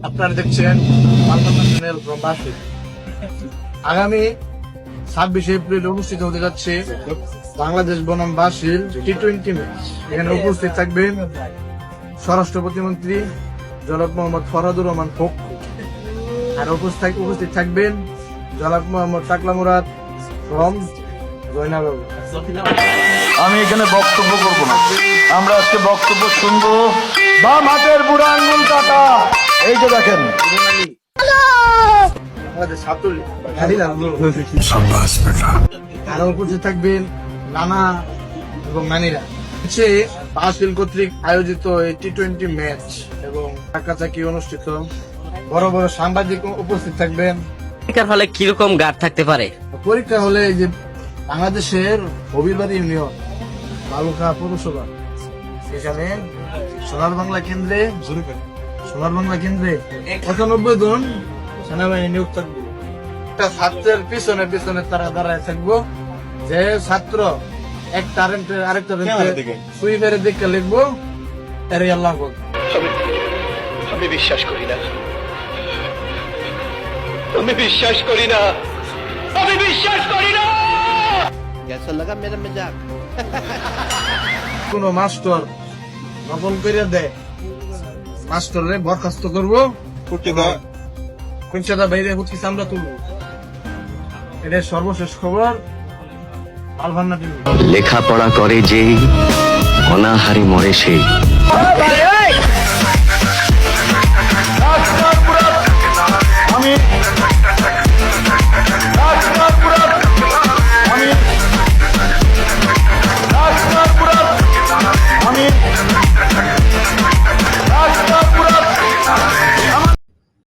আপনারা দেখছেন Malda channel from বার্ষিক। আগামী 26 এপ্রিল অনুষ্ঠিত হতে যাচ্ছে বাংলাদেশ বনাম ব্রাজিল টি-20 ম্যাচ। এখানে উপস্থিত থাকবেন স্বরাষ্ট্র প্রতিমন্ত্রী জনাব মোহাম্মদ ফরহাদুর রহমান ফখরু, আর উপস্থিত থাকবেন জনাব মোহাম্মদ টাকলা মুরাদ ফ্রম জয়নাবাবু। আমি এখানে বক্তব্য করব না, আমরা আজকে বক্তব্য শুনবো। বা মাঠের বুড়া আঙ্গুল কাটা, এই যে দেখেন আমাদের ছাত্রলীগ আরো উপস্থিত থাকবেন নানা এবং নানিরা। হচ্ছে ব্রাজিল কর্তৃক আয়োজিত এই টি-20 ম্যাচ এবং কাছাকাছি অনুষ্ঠিত বড় বড় সাংবাদিক উপস্থিত থাকবেন। পরীক্ষার ফলে কিরকম গার্ড থাকতে পারে? পরীক্ষা হলে এই যে বাংলাদেশের হবিবাড়ি ইউনিয়ন বালুকা পৌরসভা, সেখানে সোনার বাংলা কেন্দ্রে 95 জন সেনাবাহিনী নিয়োগ থাকবে। একটা ছাত্রের পিছনে পিছনে তারা দাঁড়ায় থাকবো, যে ছাত্র একটা আরেকটা সুই মেরে দিকে লিখবো এরে আল্লাহ বল। আমি বিশ্বাস করি না, আমি বিশ্বাস করি না, আমি বিশ্বাস করি না। कैसा लगा मेरा मजाक? কোন মাস্টার নকল করে দেয়, মাস্টারে বরখাস্ত করবো, কুঞ্চাদা বাইরে হচ্ছে আমরা তুলবো। এটা সর্বশেষ খবর আলভান্না টিভি। লেখাপড়া করে যেই অনাহারে মরে সেই।